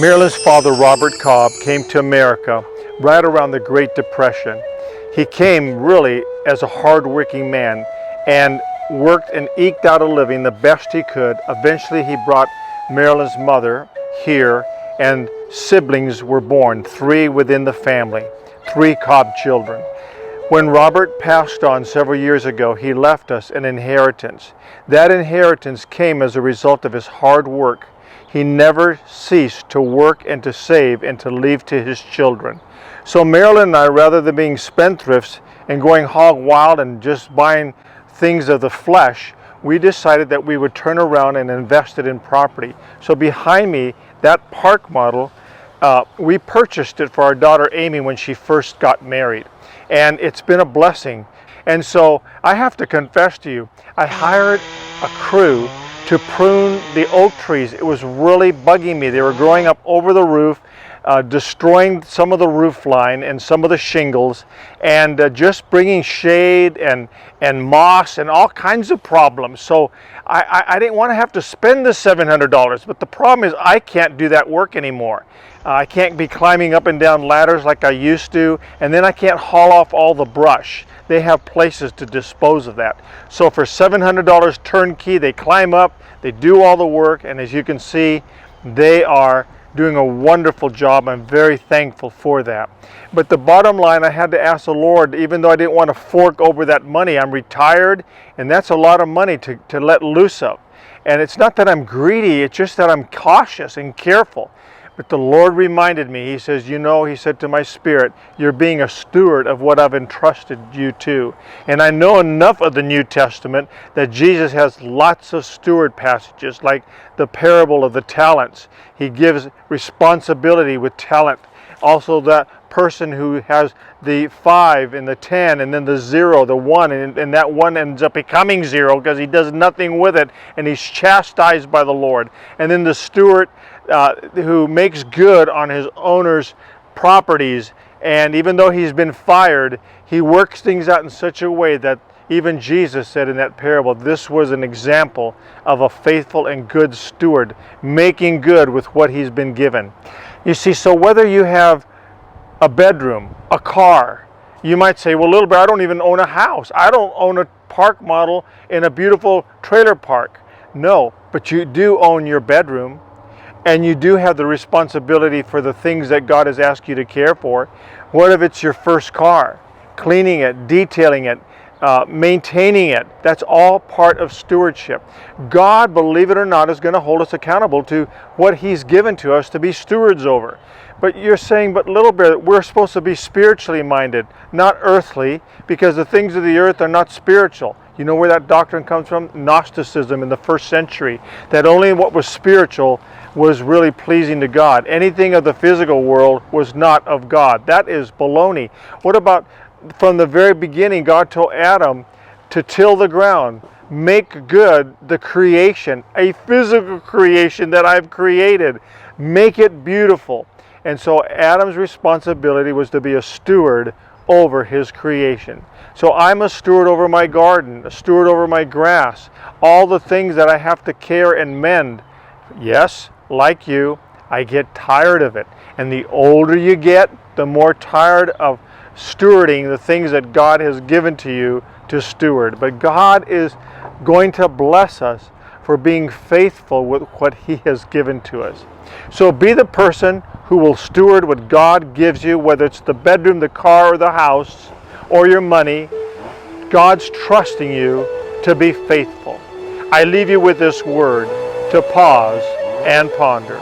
Marilyn's father, Robert Cobb, came to America right around the Great Depression. He came really as a hard-working man and worked and eked out a living the best he could. Eventually he brought Marilyn's mother here, and siblings were born, 3 within the family, 3 Cobb children. When Robert passed on several years ago, he left us an inheritance. That inheritance came as a result of his hard work. He never ceased to work and to save and to leave to his children. So Marilyn and I, rather than being spendthrifts and going hog wild and just buying things of the flesh, we decided that we would turn around and invest it in property. So behind me, that park model, we purchased it for our daughter Amy when she first got married. And it's been a blessing. And so I have to confess to you, I hired a crew to prune the oak trees. It was really bugging me. They were growing up over the roof, destroying some of the roof line and some of the shingles, and just bringing shade and moss and all kinds of problems. So I didn't want to have to spend the $700, but the problem is I can't do that work anymore. I can't be climbing up and down ladders like I used to, and then I can't haul off all the brush. They have places to dispose of that. So for $700 turnkey, they climb up, they do all the work, and as you can see, they are doing a wonderful job. I'm very thankful for that. But the bottom line, I had to ask the Lord, even though I didn't want to fork over that money, I'm retired, and that's a lot of money to let loose of. And it's not that I'm greedy, it's just that I'm cautious and careful. But the Lord reminded me, He says, you know, He said to my spirit, you're being a steward of what I've entrusted you to. And I know enough of the New Testament that Jesus has lots of steward passages, like the parable of the talents. He gives responsibility with talent. Also that person who has the 5 and the 10 and then the 0, the 1, and that 1 ends up becoming 0 because he does nothing with it and he's chastised by the Lord. And then the steward who makes good on his owner's properties, and even though he's been fired, he works things out in such a way that even Jesus said in that parable, this was an example of a faithful and good steward making good with what he's been given. You see, so whether you have a bedroom, a car, you might say, well, little bear, I don't even own a house. I don't own a park model in a beautiful trailer park. No, but you do own your bedroom, and you do have the responsibility for the things that God has asked you to care for. What if it's your first car? Cleaning it, detailing it, maintaining it. That's all part of stewardship. God, believe it or not, is going to hold us accountable to what He's given to us to be stewards over. But you're saying, but little bear, we're supposed to be spiritually minded, not earthly, because the things of the earth are not spiritual. You know where that doctrine comes from? Gnosticism in the 1st century, that only what was spiritual was really pleasing to God. Anything of the physical world was not of God. That is baloney. What about from the very beginning, God told Adam to till the ground, make good the creation, a physical creation that I've created, make it beautiful. And so Adam's responsibility was to be a steward over his creation. So I'm a steward over my garden, a steward over my grass, all the things that I have to care and mend. Yes, like you, I get tired of it. And the older you get, the more tired of stewarding the things that God has given to you to steward. But God is going to bless us for being faithful with what He has given to us. So be the person who will steward what God gives you, whether it's the bedroom, the car, or the house, or your money. God's trusting you to be faithful. I leave you with this word to pause and ponder.